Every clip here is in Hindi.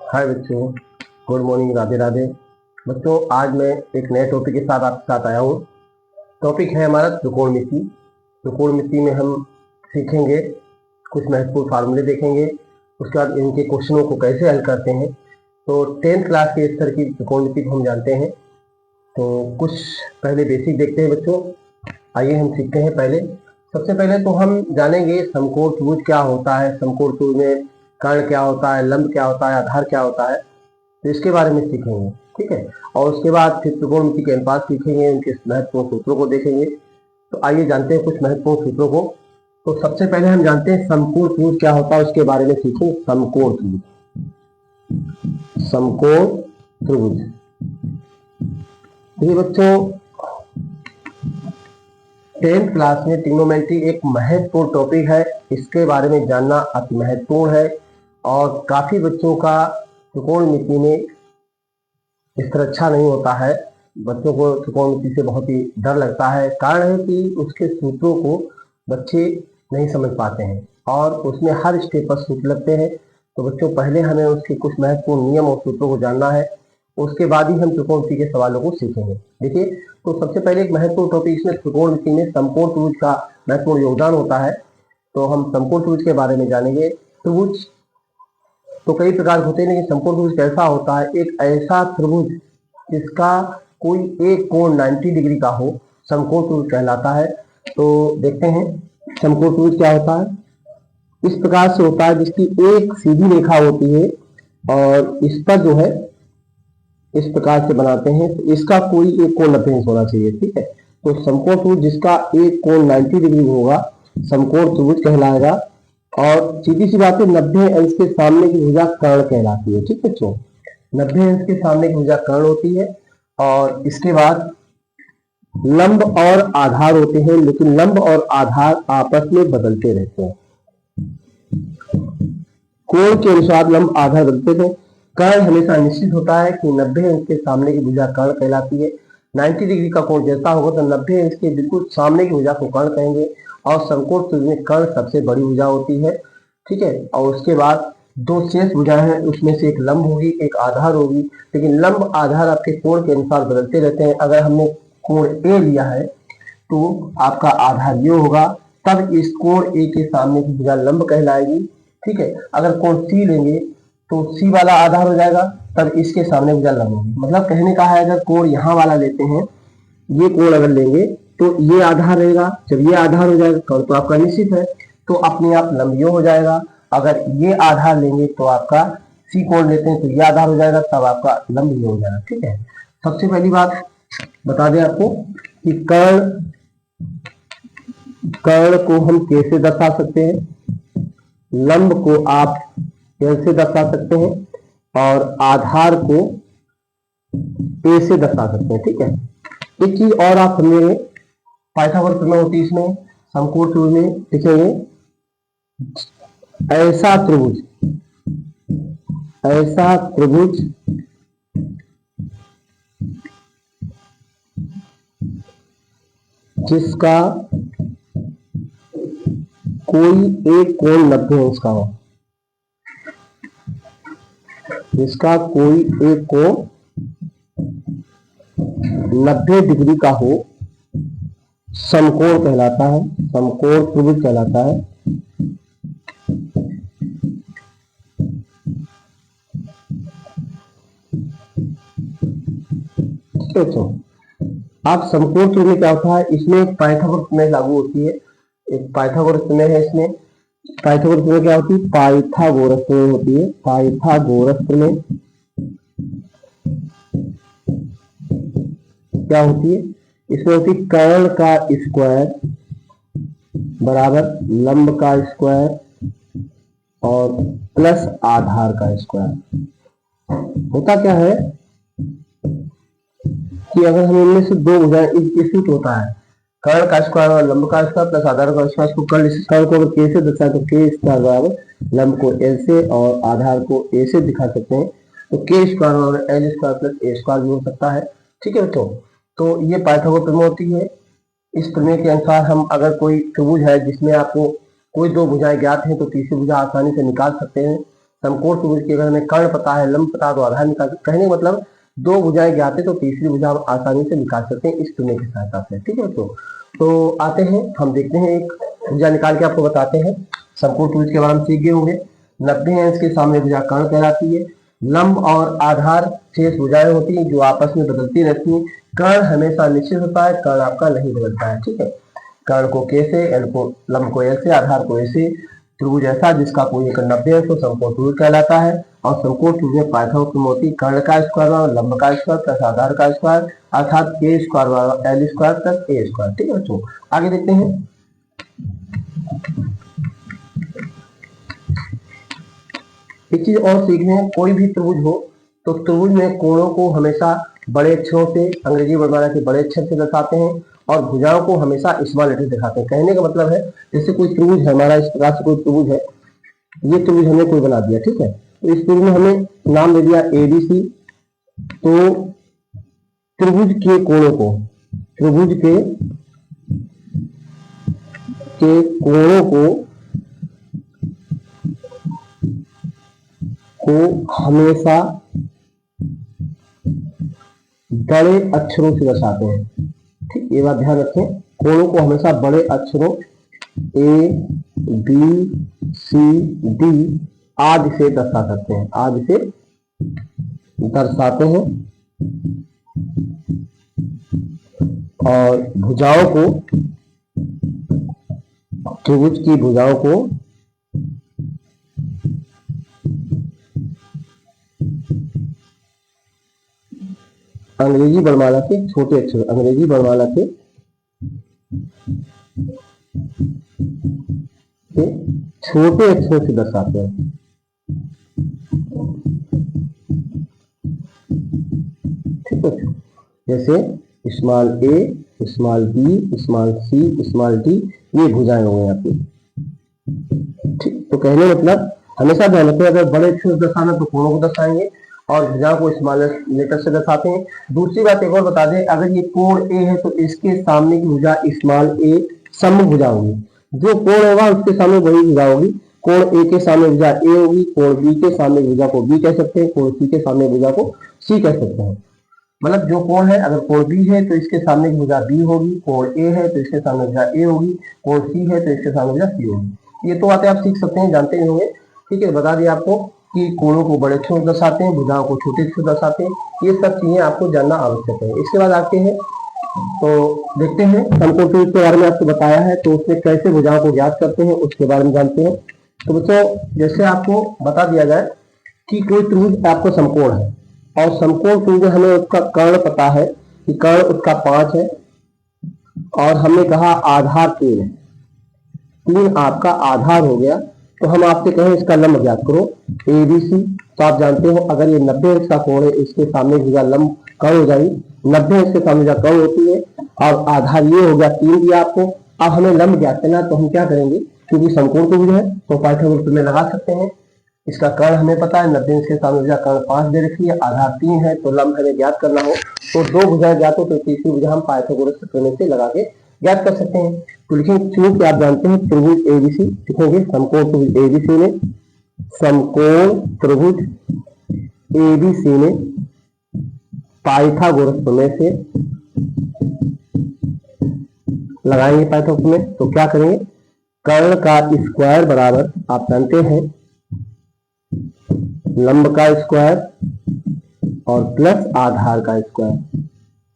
हाय बच्चों, गुड मॉर्निंग, राधे राधे। बच्चों, आज मैं एक नए टॉपिक के साथ आपके साथ आया हूँ। टॉपिक है हमारा त्रिकोणमिति। त्रिकोणमिति में हम सीखेंगे, कुछ महत्वपूर्ण फार्मूले देखेंगे, उसके बाद इनके क्वेश्चनों को कैसे हल करते हैं। तो 10th क्लास के स्तर की त्रिकोणमिति को हम जानते हैं। तो कुछ पहले बेसिक देखते हैं बच्चों। आइए हम सीखते हैं। सबसे पहले तो हम जानेंगे समकोण त्रिभुज क्या होता है, समकोण त्रिभुज में कर्ण क्या होता है, लंब क्या होता है, आधार क्या होता है, तो इसके बारे में सीखेंगे। ठीक है। और उसके बाद फिर त्रिकोणमिति के अनुपात सीखेंगे, उनके महत्वपूर्ण सूत्रों को देखेंगे। तो आइए जानते हैं कुछ महत्वपूर्ण सूत्रों को। तो सबसे पहले हम जानते हैं समकोण त्रिभुज क्या होता है, उसके बारे में सीखेंगे। समकोण त्रिभुज, समकोण त्रिभुज। ये बच्चों 10th क्लास में ट्रिग्नोमेट्री एक महत्वपूर्ण टॉपिक है, इसके बारे में जानना अति महत्वपूर्ण है। और काफी बच्चों का त्रिकोणमिति में इस तरह अच्छा नहीं होता है। बच्चों को त्रिकोणमिति से बहुत ही डर लगता है। कारण है कि उसके सूत्रों को बच्चे नहीं समझ पाते हैं और उसमें हर स्टेप पर सूत्र लगते हैं। तो बच्चों, पहले हमें उसके कुछ महत्वपूर्ण नियम और सूत्रों को जानना है, उसके बाद ही हम त्रिकोणमिति के सवालों को सीखेंगे। देखिए, तो सबसे पहले एक महत्वपूर्ण टॉपिक इसमें त्रिकोणमिति में समकोण त्रिभुज का महत्वपूर्ण योगदान होता है। तो हम समकोण त्रिभुज के बारे में जानेंगे। त्रिभुज तो कई प्रकार होते हैं, लेकिन समकोण त्रिभुज कैसा होता है? एक ऐसा त्रिभुज जिसका कोई एक कोण 90 डिग्री का हो, समकोण त्रिभुज कहलाता है। तो देखते हैं समकोण त्रिभुज क्या होता है। इस प्रकार से होता है जिसकी एक सीधी रेखा होती है और इस पर जो है इस प्रकार से बनाते हैं, तो इसका कोई एक कोण 90 अंश होना चाहिए। ठीक है। तो समकोण त्रिभुज जिसका एक कोण 90 डिग्री होगा समकोण त्रिभुज कहलाएगा। और सीधी सी बात है, 90 अंश के सामने की भुजा कर्ण कहलाती है। ठीक है बच्चों, 90 अंश के सामने की भुजा कर्ण होती है। और इसके बाद लंब और आधार होते हैं, लेकिन लंब और आधार आपस में बदलते रहते हैं। कोण के अनुसार लंब आधार बदलते थे। कर्ण हमेशा निश्चित होता है कि 90 अंश के सामने की भुजा कर्ण कहलाती है। 90 डिग्री का कोण जैसा होगा तो 90 अंश के बिल्कुल सामने की भुजा को कर्ण कहेंगे। और समकोण त्रिभुज में कर्ण सबसे बड़ी भुजा होती है। ठीक है। और उसके बाद दो शेष भुजाएं हैं, उसमें से एक लंब होगी, एक आधार होगी। लेकिन लंब आधार आपके कोण के अनुसार बदलते रहते हैं। अगर हमने कोण ए लिया है तो आपका आधार ये होगा, तब इस कोण ए के सामने की भुजा लंब कहलाएगी। ठीक है। अगर कोण सी लेंगे तो सी वाला आधार हो जाएगा, तब इसके सामने भुजा लंब होगी। मतलब कहने का है, अगर कोण यहाँ वाला लेते हैं, ये कोण अगर लेंगे तो ये आधार रहेगा। जब ये आधार हो जाएगा कोण तो आपका निश्चित है, तो अपने आप लंब हो जाएगा। अगर ये आधार लेंगे तो आपका सी कोण लेते हैं तो ये आधार हो जाएगा, तब आपका लंब हो जाएगा। ठीक है। सबसे पहली बात बता दें आपको कि कर्ण को हम कैसे दर्शा सकते हैं, लंब को आप कैसे दर्शा सकते हैं और आधार को ए से दर्शा सकते हैं। ठीक है। एक चीज और आप समझेंगे, पाइथागोरस प्रमेय होती है इसमें, समकोण त्रिभुज में लिखेंगे ऐसा त्रिभुज जिसका कोई एक कोण 90 अंश का हो, जिसका कोई एक कोण 90 डिग्री का हो, समकोण कहलाता है, समकोण त्रिभुज कहलाता है। तो आप समकोण त्रिभुज में क्या होता है, इसमें पाइथागोरस प्रमेय लागू होती है। एक पाइथागोरस प्रमेय है इसमें। पाइथागोरस प्रमेय क्या होती है? पाइथागोरस प्रमेय होती है, पाइथागोरस प्रमेय क्या होती है? इसमें होती है कर्ण का स्क्वायर बराबर लंब का स्क्वायर और प्लस आधार का स्क्वायर। होता क्या है कि अगर हम इनमें से दो भुजाएं, इस होता है कर्ण का स्क्वायर और लंब का स्क्वायर प्लस आधार का स्क्वायर, इसको कर्ण को अगर के से दर्शाए तो के स्क्वायर बराबर लंब को एल से और आधार को ए से दिखा सकते हैं। तो के स्क्वायर और एल स्क्वायर प्लस ए स्क्वायर भी हो सकता है। ठीक है बच्चों, तो ये पाइथागोरस प्रमेय होती है। इस प्रमेय के अनुसार हम अगर कोई त्रिभुज है जिसमें आपको कोई दो भुजाएं ज्ञात हैं तो तीसरी भुजा आसानी से निकाल सकते हैं। समकोण त्रिभुज की अगर हमें कर्ण पता है, लंब पता है तो आधार निकाल, कहने का मतलब दो भुजाएं ज्ञात है तो तीसरी भुजा हम आसानी से निकाल सकते हैं इस तुलना की सहायता से। ठीक है तो आते हैं, हम देखते हैं एक भुजा निकाल के आपको बताते हैं। समकोण त्रिभुज के बारे में सीख गए होंगे। 90 अंश के सामने भुजा कर्ण कहलाती है। लंब और आधार शेष भुजाएं होती हैं जो आपस में बदलती रहती हैं। कर्ण हमेशा निश्चित होता है, कर्ण आपका नहीं बदलता है। ठीक है, कर्ण को के से, एल को, लंब को एल से, आधार को ए से। त्रिभुज ऐसा जिसका कोई एक 90 अंश समकोण त्रिभुज कहलाता है। और समकोण त्रिभुज में पाइथागोरस मोती कर्ण का स्क्वायर बराबर लंब का स्क्वायर प्लस आधार का स्क्वायर, अर्थात ए स्क्वायर बराबर एल स्क्वायर प्लस ए स्क्वायर। ठीक है बच्चों, आगे देखते हैं। एक चीज और सीख रहे हैं, कोई भी त्रिभुज हो तो त्रिभुज में कोणों को हमेशा बड़े अक्षरों से, अंग्रेजी वर्णमाला के बड़े अक्षर से दर्शाते हैं और भुजाओं को हमेशा स्मॉल लेटर दिखाते हैं। कहने का मतलब है जैसे कोई त्रिभुज है हमारा, इस प्रकार से कोई त्रिभुज है, ये त्रिभुज हमने कोई बना दिया। ठीक है, तो इस त्रिभुज में हमें नाम दे दिया एबीसी। तो त्रिभुज के कोणों को, त्रिभुज के कोणों को हमेशा बड़े अक्षरों से दर्शाते हैं। ठीक, ये बात ध्यान रखें, कोणों को हमेशा बड़े अक्षरों ए बी सी डी आदि से दर्शा सकते हैं, आदि से दर्शाते हैं। और भुजाओं को, त्रिभुज की भुजाओं को अंग्रेजी वर्णमाला के छोटे अक्षर, अंग्रेजी वर्णमाला के छोटे अक्षरों से दर्शाते हैं। ठीक है, जैसे स्मॉल ए, small B, small C, small D, ये भुजाएं हो गई आपकी। ठीक, तो कहने मतलब हमेशा ध्यान रखें, अगर बड़े अक्षर दर्शाना तो कोणों को दर्शाएंगे और भुजाओं को स्मॉल लेटर से दर्शाते हैं। दूसरी बात एक और बता दें, अगर ये कोण ए है तो इसके सामने की भुजा स्मॉल ए सम भुजा होगी। जो कोण होगा उसके सामने वही भुजा होगी। कोण ए के सामने भुजा ए होगी, कोण बी के सामने भुजा को बी कह सकते हैं, कोण सी के सामने भुजा को सी कह सकते हैं। मतलब जो कोण है, अगर कोण बी है तो इसके सामने की भुजा बी होगी, कोण ए है तो इसके सामने भुजा ए होगी, कोण सी है तो इसके सामने भुजा सी होगी। ये तो बातें आप सीख सकते हैं, जानते ही होंगे। ठीक है, बता दिया आपको कि कोणों को बड़े अक्षरों से दर्शाते हैं, भुजाओं को छोटे अक्षरों से दर्शाते हैं। ये सब चीजें आपको जानना आवश्यक है। इसके बाद आते हैं तो देखते हैं समकोण त्रिभुज के बारे में आपको बताया है, तो उसमें कैसे भुजाओं को ज्ञात करते हैं उसके बारे में जानते हैं। तो बच्चों, जैसे आपको बता दिया जाए कि कोई त्रिभुज आपको समकोण है और समकोण त्रिभुज हमें उसका कर्ण पता है कि कर्ण उसका 5 है और हमने कहा आधार 3 है, 3 आपका आधार हो गया। तो हम आपसे कहें इसका लंब ज्ञात करो एबीसी, तो आप जानते हो अगर ये 90 अंश का कोण है, इसके सामने भुजा लंब कर्ण हो जाएगी, 90 अंश के सामने भुजा कर्ण होती है और आधार ये हो गया 3 दिया आपको। अब हमें लंब ज्ञात करना, तो हम क्या करेंगे, क्योंकि समकोण त्रिभुज है तो पाइथागोरस में लगा सकते हैं। इसका कर्ण हमें पता है, 90 अंश के सामने भुजा कर्ण 5 दे रखी है, आधार 3 है, तो लंब हमें ज्ञात करना हो तो दो भुजाएं ज्ञात हो तो तीसरी भुजा हम पाइथागोरस प्रमेय से लगा के ज्ञात कर सकते हैं। तो लिखेंगे, चूंकि आप जानते हैं त्रिभुज एबीसी, लिखेंगे समकोण त्रिभुज एबीसी में, समकोण त्रिभुज एबीसी में पाइथागोरस प्रमेय से लगाएंगे पाइथागोरस प्रमेय। तो क्या करेंगे, कर्ण का स्क्वायर बराबर आप जानते हैं लंब का स्क्वायर और प्लस आधार का स्क्वायर।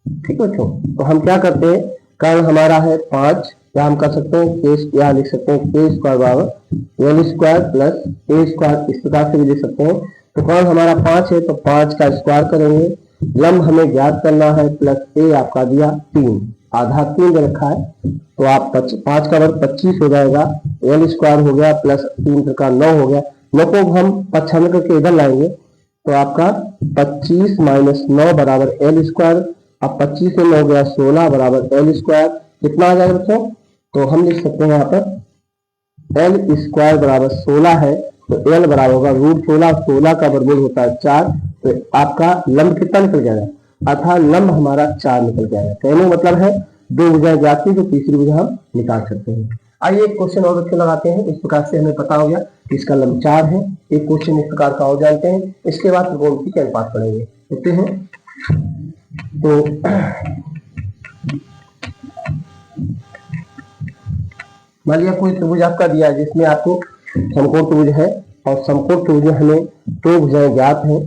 ठीक है बच्चों, तो हम क्या करते हैं, कर्ण हमारा है 5, या हम कर सकते हैं के, या लिख सकते हैं के स्क्वायर बराबर एल स्क्वायर प्लस ए स्क्वायर, इस प्रकार से भी लिख सकते हैं। तो कर्ण हमारा 5 है तो 5 का स्क्वायर करेंगे, लंब हमें ज्ञात करना है प्लस ए आपका दिया 3, आधार 3 दे रखा है, तो आप 5 का वर्ग 25 हो जाएगा, एल स्क्वायर हो गया प्लस 3 का 9 हो गया। 9 को हम पच्छाने करके इधर लाएंगे तो आपका 25 माइनस 9 बराबर एल स्क्वायर। अब 25 से 9 गया 16 बराबर एल स्क्वायर, कितना आ जाएगा बच्चों, तो हम लिख सकते हैं यहाँ पर एल स्क्वायर बराबर 16 है तो एल बराबर होगा √16, 16 का वर्गमूल होता है 4, तो आपका लंब कितना निकल जाएगा, अर्थात लंब हमारा 4 निकल जाएगा। कहने का मतलब है दो भुजाएं ज्ञात थी तो तीसरी भुजा हम निकाल सकते हैं। आइए एक क्वेश्चन और बच्चे लगाते हैं। इस प्रकार से हमें पता हो गया कि इसका लंब 4 है। एक क्वेश्चन इस प्रकार का और जानते हैं, इसके बाद त्रिकोण के अनुपात पढ़ेंगे। देखते हैं। तो मान लिया कोई त्रिभुज आपका दिया है जिसमें आपको समकोण त्रिभुज है और समकोण त्रिभुज में हमें दो भुजाएं ज्ञात हैं।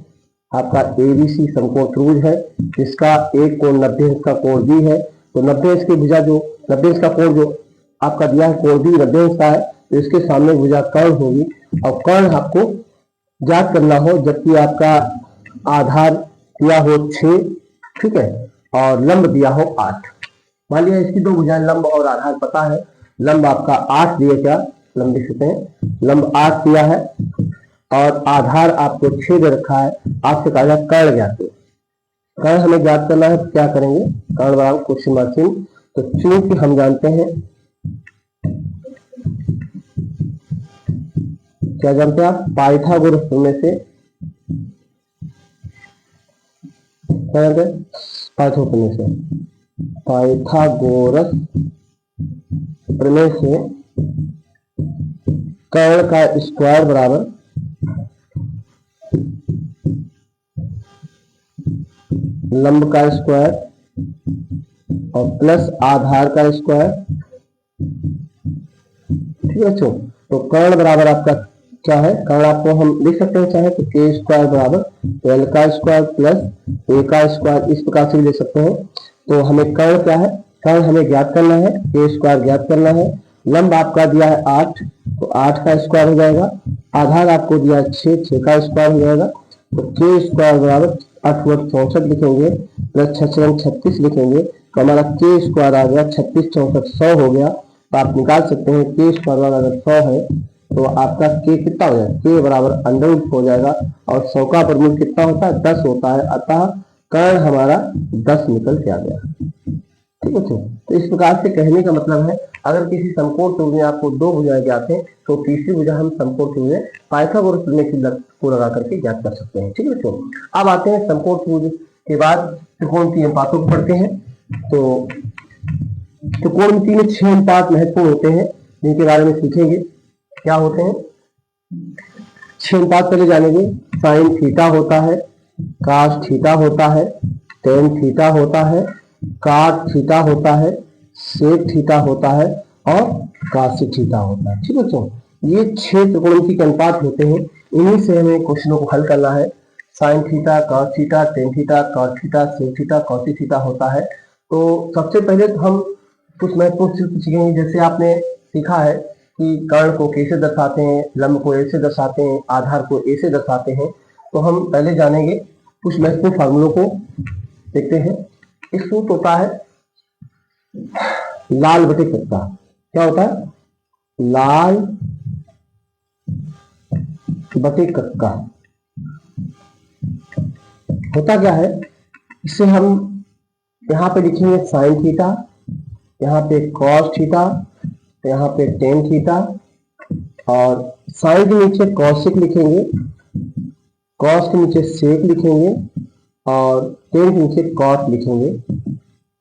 आपका ABC समकोण त्रिभुज है जिसका एक कोण 90 अंश का कोण भी है। तो 90 अंश की भुजा जो 90 अंश का कोण जो आपका दिया है कोण भी 90 अंश का है, तो इसके सामने भुजा कर्ण होगी और कर्ण आपको ज्ञात करना हो, जबकि आपका आधार दिया हो 6, ठीक है, और लंब दिया हो 8। मान लिया इसकी दो भुजाएं लंब और आधार पता है। लंब आपका 8 दिया, क्या लंब लिख सकते हैं, लंब 8 दिया है और आधार आपको 6 दे रखा है। आपसे कहा जाए कर्ण ज्ञात करो। कर्ण हमें ज्ञात करना है, तो क्या करेंगे, कर्ण बराबर क्वेश्चन मार्क चिन्ह। तो चूंकि हम जानते हैं, क्या जानते हैं आप, पाइथागोरस प्रमेय से, क्या जानते हैं, पाइथागोरस प्रमेय से कर्ण का स्क्वायर बराबर लंब का स्क्वायर और प्लस आधार का स्क्वायर, ठीक है बच्चों। तो कर्ण बराबर आपका क्या है, कर्ण आपको हम लिख सकते हैं चाहे तो के स्क्वायर बराबर एल का स्क्वायर प्लस ए का स्क्वायर, इस प्रकार से भी लिख सकते हैं। तो हमें कर्ण क्या है, कर्ण हमें ज्ञात करना है, के स्क्वायर ज्ञात करना है। लंब आपका दिया है 8, तो 8 का स्क्वायर हो जाएगा। आधार आपको दिया है 6 का स्क्वायर हो जाएगा। तो के स्क्वायर बराबर 8 वर्ग 64 लिखेंगे प्लस 6 36 लिखेंगे, तो हमारा के स्क्वायर आ गया 36 64 100 हो गया। तो आप निकाल सकते हैं के स्क्वायर अगर 100 है तो आपका के कितना हो जाएगा, के बराबर अंडर रूट हो जाएगा और 100 का वर्गमूल कितना होता है, 10 होता है। अतः कर्ण हमारा 10 निकल के आ गया, ठीक है। तो इस प्रकार से कहने का मतलब है, अगर किसी समकोण त्रिभुज में आपको दो भुजाएं ज्ञात हैं तो तीसरी भुजा हम समकोण त्रिभुज में पाइथागोरस प्रमेय को लगा करके ज्ञात कर सकते हैं, ठीक है बच्चों। अब आते हैं समकोण त्रिभुज के बाद त्रिकोण के अनुपातों को पढ़ते हैं। तो त्रिकोणमिति में 6 अनुपात महत्वपूर्ण होते हैं, जिनके बारे में सीखेंगे। क्या होते हैं 6 अनुपात, पहले जानेंगे। साइन थीटा होता है, कास थीटा होता है, टेन थीटा होता है, काट थीटा होता है, सेक थीटा होता है और कासिक थीटा होता है, ठीक है बच्चों। ये 6 त्रिकोणमिति के अनुपात होते हैं, इन्हीं से हमें क्वेश्चनों को हल करना है। Sine theta, cos theta, tan theta, cot theta, sec theta, cosec theta होता है। तो सबसे पहले तो हम कुछ महत्वपूर्ण सूत्र सीखेंगे। जैसे आपने सीखा है कि कर्ण को कैसे दर्शाते हैं, लंब को ए से दर्शाते हैं, आधार को ए से दर्शाते हैं। तो हम पहले जानेंगे कुछ महत्वपूर्ण फार्मूलों को, देखते हैं। एक सूत्र होता है लाल बटे कक्का। क्या होता है, लाल बटे कक्का होता क्या है, इससे हम यहाँ पे लिखेंगे साइन थीटा, यहाँ पे कॉस थीटा, यहाँ पे टेन थीटा और साइन के नीचे कॉसिक लिखेंगे, कॉस के नीचे सेक लिखेंगे और टेन के नीचे कॉट लिखेंगे।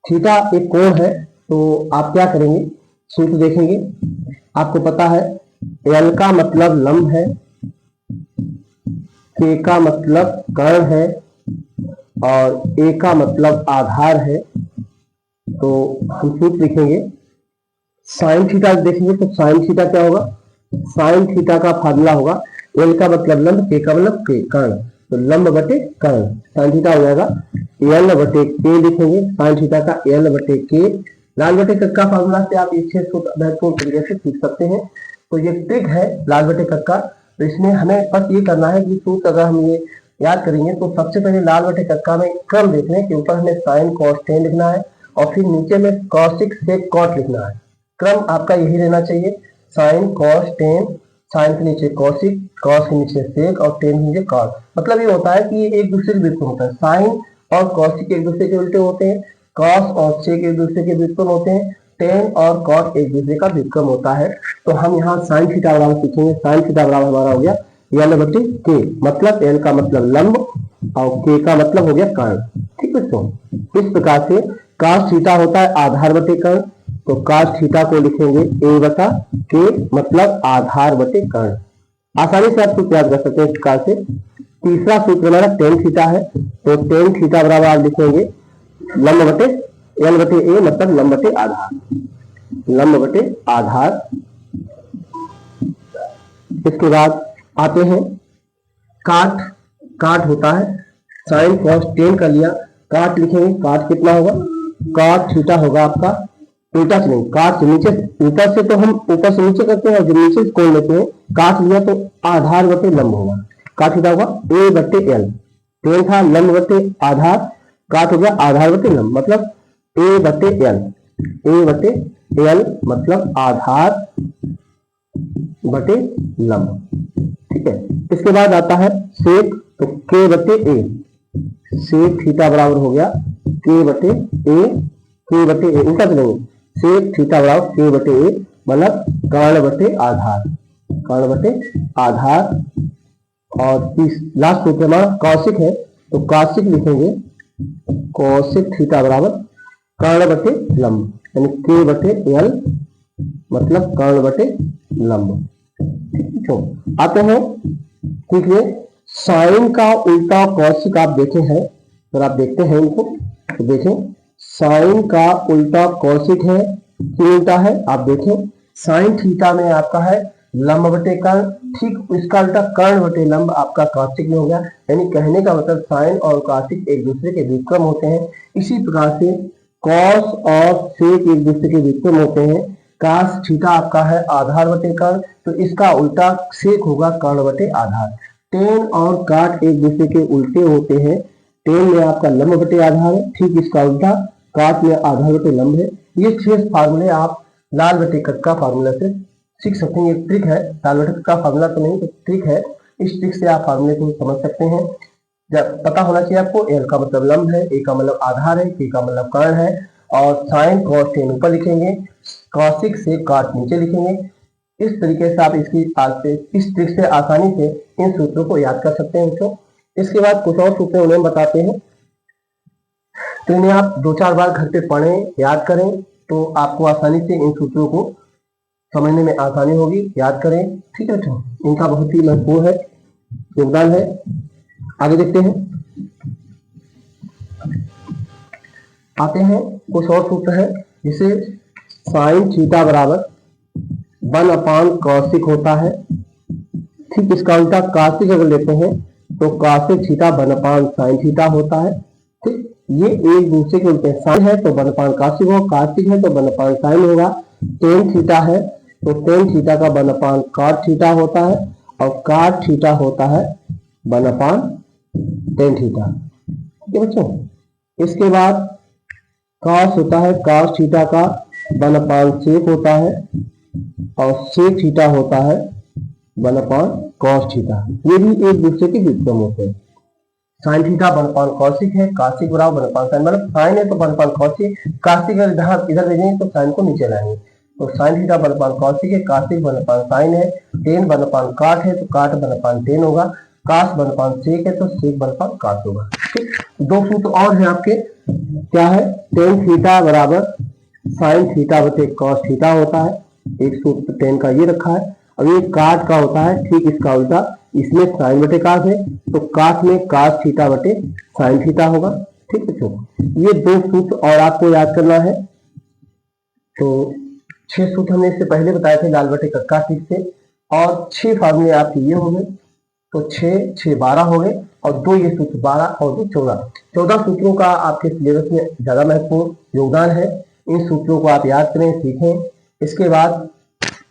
थीटा एक कोण है, तो आप क्या करेंगे, सूत्र देखेंगे। आपको पता है एल का मतलब लंब है, के का मतलब कर्ण है और ए का मतलब आधार है। तो हम सूत्र लिखेंगे। साइन थीटा देखेंगे तो साइन थीटा क्या होगा, साइन थीटा का फार्मूला होगा एल का मतलब लंब, के का मतलब के कर्ण, तो लंब बटे कर्ण। साइन थीटा हो जाएगा एल बटे के लिखेंगे, साइन थीटा का एल बटे के। लाल बटे कक्का फार्मूला से आप ये 6 सूत्र महत्वपूर्ण तरीके से सीख सकते हैं। तो ये ट्रिक है लाल बटे कक्का। तो इसमें हमें बस ये करना है कि सूत्र अगर हम ये याद करेंगे तो सबसे पहले लाल बटे कक्का में क्रम देख लें कि ऊपर हमें साइन कॉस टेन लिखना है और फिर नीचे में कॉसिक सेक कॉट लिखना है। क्रम आपका यही रहना चाहिए, साइन कॉस टेन, साइन के नीचे कॉसिक, कॉस के नीचे सेक और टेन के नीचे कॉट। मतलब ये होता है कि ये एक दूसरे के व्युत्पन्न होता है। साइन और कॉसिक एक दूसरे के उल्टे होते हैं, कॉस और सेक एक दूसरे के व्युत्पन्न होते हैं, टेन और कॉट एक दूसरे का व्युत्क्रम होता है। तो हम यहाँ साइन थीटा बराबर सीखेंगे। साइन थीटा बराबर हमारा हो गया एल बटे के, मतलब एल का मतलब लंब और के का मतलब हो गया कर्ण, ठीक है दोस्तों। इस प्रकार से cos थीटा होता है आधार बटे कर्ण, तो cos थीटा को लिखेंगे a बटा k, मतलब आधार बटे कर्ण। आसानी से आप सूत्र याद कर सकते हैं इस प्रकार से। तीसरा सूत्र हमारा tan थीटा है, तो tan थीटा बराबर आप लिखेंगे लंब बटे l बटे a, मतलब लंब बटे आधार, लंब बटे आधार। इसके बाद आते हैं काट। काट होता है साइन कॉस टेन का लिया, काट लिखेंगे, काट कितना होगा, काट थीटा होगा आपका, उल्टा से नहीं, काट से नीचे, ऊपर से तो हम ऊपर से नीचे करते हैं और जब नीचे से कोण लेते हैं, काट लिया तो आधार बटे लंब होगा, काट थीटा होगा a बटे l, टेन था लंब बटे आधार, काट हो गया आधार बटे लंब, मतलब a बटे l, a बटे l मतलब आधार बटे लंब। ठीक है, इसके बाद आता है सेक, तो k बटे a, सेक थीटा बराबर हो गया k बटे a, k बटे a उल्टा चलेंगे, सेक थीटा बराबर k बटे a, मतलब कर्ण बटे आधार, कर्ण बटे आधार। और लास्ट सूत्र हमारा कौशिक है, तो कौशिक लिखेंगे कौशिक थीटा बराबर कर्ण बटे लंब, यानी k बटे l मतलब कर्ण बटे लंब। तो आते हैं, ठीक है, साइन का उल्टा कौशिक आप देखे हैं, अगर आप देखते हैं इनको तो देखें, साइन का उल्टा कौशिक है, क्यों उल्टा है आप देखें, साइन थीटा में आपका है लंब बटे कर्ण, ठीक इसका उल्टा कर्ण बटे लंब आपका कौशिक में हो गया। यानी कहने का मतलब साइन और कौशिक एक दूसरे के व्युत्क्रम होते हैं। इसी प्रकार से कॉस और सेक एक दूसरे के व्युत्क्रम होते हैं। कास थीटा आपका है आधार बटे कर्ण, तो इसका उल्टा सेक होगा कर्ण बटे आधार। टेन और काट एक दूसरे के उल्टे होते हैं, टेन में आपका लंब बटे आधार है, ठीक इसका उल्टा काट में आधार बटे लंब है। ये 6 फार्मूले आप लाल बटे कट का फार्मूला से सीख सकते हैं। ये ट्रिक है, लाल बटे कट का फार्मूला तो नहीं, तो ट्रिक है, इस ट्रिक से आप फार्मूले को समझ सकते हैं। जब पता होना चाहिए आपको, एल का मतलब लंब है, ए का मतलब आधार है, के का मतलब कर्ण है, और साइन कॉस टेन ऊपर लिखेंगे, कौशिक से काट नीचे लिखेंगे। इस तरीके से आप इस ट्रिक से आसानी से इन सूत्रों को याद कर सकते हैं बच्चों। इसके बाद कुछ और सूत्र उन्हें बताते हैं, तो इन्हें आप 2-4 बार घर पे पढ़ें, याद करें, तो आपको आसानी से इन सूत्रों को समझने में आसानी होगी। याद करें, ठीक है बच्चों, इनका बहुत ही महत्वपूर्ण है, योगदान है। आगे देखते हैं, आते हैं कुछ और सूत्र है, जिसे साइन थीटा बराबर 1 कौशिक होता है, ठीक इसका उल्टा कौशिक अगर लेते हैं तो कौशिक थीटा 1 साइन थीटा होता है। ठीक, ये एक दूसरे के उल्टे, साइन है तो 1 कौशिक होगा, कौशिक है तो 1 साइन होगा। टेन थीटा है तो टेन थीटा का 1 कॉट थीटा होता है, और कॉट थीटा होता है 1 टेन थीटा। ठीक है बच्चों, इसके बाद कॉस होता है, कॉस थीटा का 1 सेक होता है, और सेक थीटा होता है 1 कॉस थीटा। ये भी एक दूसरे के व्युत्क्रम होते हैं। साइन थीटा 1 कौशिक है, कौशिक बराबर 1 साइन, मतलब साइन है तो 1 कौशिक, कौशिक इधर भेजेंगे तो साइन को नीचे लाएंगे, तो साइन थीटा 1 कौशिक है, कौशिक 1 साइन है, टेन 1 काट है तो काट 1 टेन होगा, कास 1 सेक है तो सेक 1 कास होगा। ठीक, 2 सूत्र और है आपके, क्या है, टेन थीटा बराबर साइन थीटा बटे कॉस थीटा होता है, एक सूत्र टेन का ये रखा है। अब ये काट का होता है, ठीक इसका उल्टा, इसमें साइन बटे कास है तो काट में कास थीटा बटे साइन थीटा होगा। ठीक है, ये 2 सूत्र और आपको याद करना है। तो 6 सूत्र हमने इससे पहले बताए थे लाल बटे कक्का ट्रिक से, और 6 फार्मूले आपके ये हो गए, तो 6 12 हो गए, और 2 ये सूत्र 12 और 2 14 सूत्रों का आपके सिलेबस में ज्यादा महत्वपूर्ण योगदान है। इन सूत्रों को आप याद करें, सीखें। इसके बाद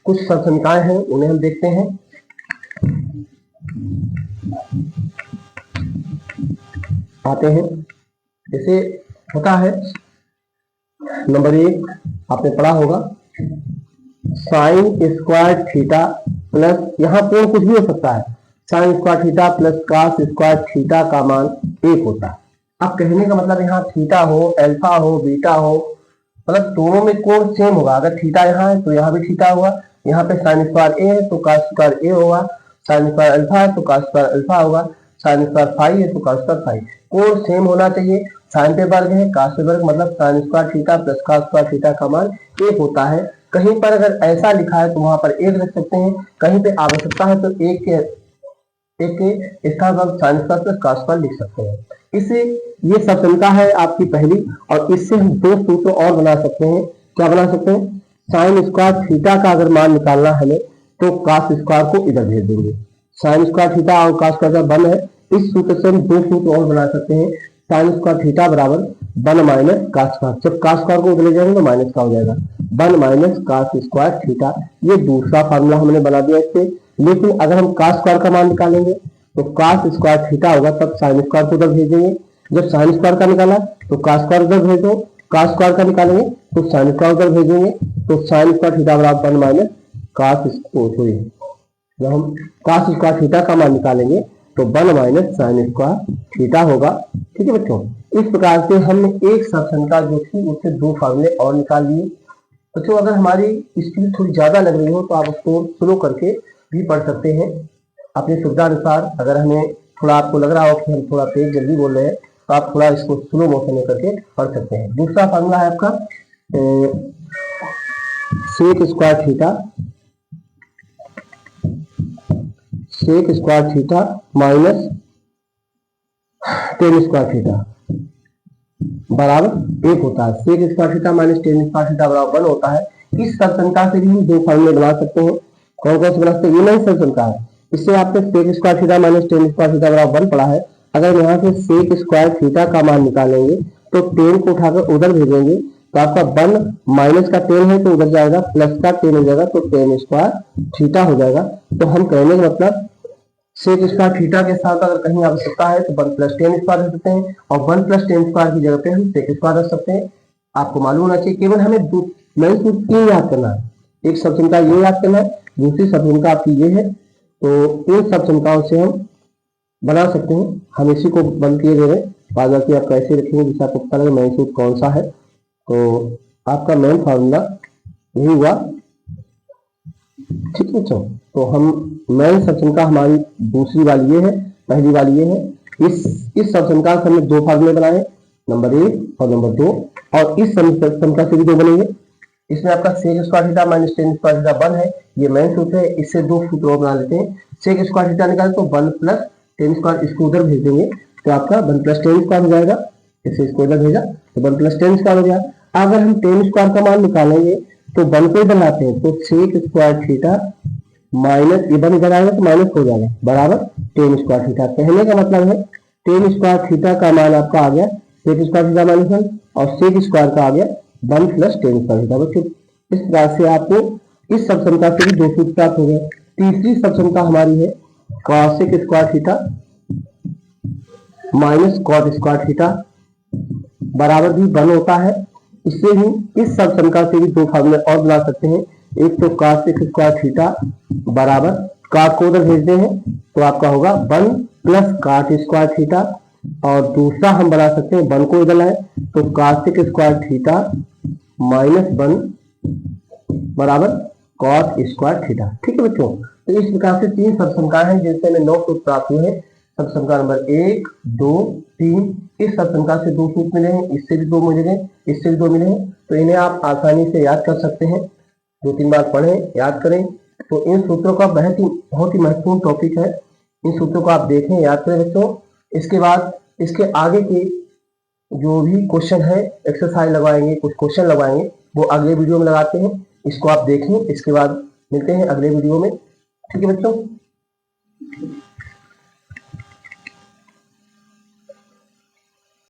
कुछ सरसंहिताएं हैं, उन्हें हम देखते हैं। आते हैं, जैसे होता है नंबर 1 आपने पढ़ा होगा, साइन स्क्वायर थीटा प्लस, यहाँ कोण कुछ भी हो सकता है, sine square theta plus cos square theta का मान 1 होता है। अब कहने का मतलब यहाँ थीटा हो, अल्फा हो, बीटा हो, मतलब दोनों में कोण सेम होगा। अगर थीटा यहाँ है तो यहाँ भी थीटा होगा, यहाँ पे साइन स्क्वायर ए है तो कास स्क्वायर ए होगा, साइन स्क्वायर अल्फा है तो कास स्क्वायर अल्फा होगा, साइन स्क्वायर फाई है तो कास स्क्वायर फाई। कोण सेम होना चाहिए, साइन पे वर्ग है, कास पे वर्ग, मतलब sine square theta plus cos square theta का मान 1 होता है। कहीं पर अगर ऐसा लिखा है तो वहां पर 1 रख सकते हैं, कहीं पे आवश्यकता है तो 1 के स्थान पर sine square plus cos square लिख सकते हैं। इससे ये सक्षमता है आपकी पहली, और इससे हम दो सूत्र और बना सकते हैं। क्या बना सकते हैं? साइन स्क्वायर थीटा का अगर मान निकालना हमें तो कास स्क्वायर को इधर भेज देंगे। साइन स्क्वायर थीटा और कास स्क्वायर वन है, इस सूत्र से हम दो सूत्र और बना सकते हैं। साइन स्क्वायर थीटा बराबर 1 माइनस कास स्क्वायर, जब कास स्क्वायर को उधर ले जाएंगे तो माइनस का हो जाएगा, 1 माइनस कास स्क्वायर थीटा। ये दूसरा फार्मूला हमने बना दिया इससे। लेकिन अगर हम कास स्क्वायर का मान निकालेंगे तो कास स्क्वायर थीटा होगा, तब साइन स्क्वायर को उधर भेजेंगे। जब साइन स्क्वायर का निकाला तो कास स्क्वायर उधर भेजो, कास स्क्वायर का निकालेंगे तो साइन स्क्वायर उधर भेजेंगे, तो साइन स्क्वायर थीटा बराबर 1 माइनस कास स्क्वायर। जब हम कास स्क्वायर थीटा का मान निकालेंगे तो 1 माइनस साइन स्क्वायर थीटा होगा। ठीक है बच्चों, इस प्रकार से हमने एक सक्षमता जो थी उससे दो फार्मूले और निकाल लिए। बच्चों अगर हमारी स्पीड थोड़ी ज्यादा लग रही हो तो आप उसको स्लो करके भी पढ़ सकते हैं अपनी सुविधा अनुसार। अगर हमें थोड़ा आपको लग रहा हो कि हम थोड़ा तेज जल्दी बोल रहे हैं तो आप थोड़ा इसको स्लो मोशन में करके पढ़ सकते हैं। दूसरा फार्मूला है आपका sec square theta minus tan square theta बराबर 1 होता है। Sec square theta minus tan square theta बराबर 1 होता है। इस सक्षमता से भी हम दो फार्मूले बना सकते हैं। कौन कौन से बना सकते हैं? ये नहीं सक्षमता है, इससे आपने sec square theta minus tan square theta बराबर 1 पढ़ा है। अगर यहाँ से सेक स्क्वायर थीटा का मान निकालेंगे तो 10 को उठाकर उधर भेजेंगे तो आपका 1 माइनस का 10 है तो उधर जाएगा, प्लस का 10 हो जाएगा तो 10 स्क्वायर थीटा हो जाएगा। तो हम कहने का मतलब सेक स्क्वायर थीटा के साथ अगर कहीं आवश्यकता है तो 1 प्लस 10 स्क्वायर रख सकते हैं, और 1 प्लस 10 स्क्वायर की जगह पे हम सेक स्क्वायर रख सकते हैं। आपको मालूम होना चाहिए, केवल हमें नहीं सिर्फ 3 याद करना है। एक सक्षमता ये याद करना है, दूसरी सक्षमता आपकी ये है। तो इन सक्षमताओं से हम बना सकते हैं। हम इसी को बंद किए दे रहे हैं, बाद बाकी आप कैसे रखेंगे जिससे आपको पता लगे मेन सूत्र कौन सा है। तो आपका मेन फार्मूला यही हुआ। ठीक है बच्चों, तो हम मेन सक्षमता हमारी दूसरी वाली ये है, पहली वाली ये है। इस सक्षमता से हमने दो फार्मूले बनाए, नंबर 1 और नंबर 2, और इस सक्षमता से भी दो बनेंगे। इसमें आपका sec square theta minus tan square theta 1 है, ये मेन सूत्र है। इससे दो सूत्र और बना लेते हैं। सेक स्क्वायर थीटा निकाले तो 1 प्लस 10 स्क्वायर, इसको उधर भेज देंगे तो आपका 1 प्लस 10 स्क्वायर हो जाएगा। इसे इसको इधर भेजा तो 1 प्लस 10 स्क्वायर हो गया। अगर हम 10 स्क्वायर का मान निकालेंगे तो 1 को इधर लाते हैं तो सेक स्क्वायर थीटा माइनस ये 1 इधर आएगा तो माइनस हो जाएगा बराबर 10 स्क्वायर थीटा। कहने का मतलब है 10 स्क्वायर थीटा का मान आपका आ गया सेक स्क्वायर थीटा माइनस 1, और सेक स्क्वायर का आ गया 1 प्लस 10 स्क्वायर थीटा। बच्चों इस प्रकार से आपको इस सक्षमता से भी दो सूत्र प्राप्त हो गए। तीसरी सक्षमता हमारी है cosec square theta minus cot square theta बराबर भी 1 होता है। इससे ही इस सक्षमता से भी दो फार्मूले और बना सकते हैं। एक तो कॉसेक स्क्वायर थीटा बराबर काट को उधर भेजते हैं तो आपका होगा 1 प्लस काट स्क्वायर थीटा, और दूसरा हम बना सकते हैं 1 को इधर लाए तो कॉसेक स्क्वायर थीटा माइनस 1 बराबर कॉट स्क्वायर थीटा। ठीक है बच्चों, तो इस प्रकार से 3 सक्षमताएं हैं जिनसे हमें 9 सूत्र प्राप्त हुए हैं। सक्षमता नंबर 1, 2, 3। इस सक्षमता से 2 सूत्र मिले हैं, इससे भी 2 मिले हैं, इससे भी 2 मिले हैं। तो इन्हें आप आसानी से याद कर सकते हैं, 2-3 बार पढ़ें, याद करें। तो इन सूत्रों का बहुत ही महत्वपूर्ण टॉपिक है। इन सूत्रों को आप देखें, याद करें बच्चों। इसके बाद इसके आगे के जो भी क्वेश्चन है, एक्सरसाइज लगवाएंगे, कुछ क्वेश्चन लगवाएंगे, वो अगले वीडियो में लगाते हैं। इसको आप देखें, इसके बाद मिलते हैं अगले वीडियो में। ठीक है बच्चों।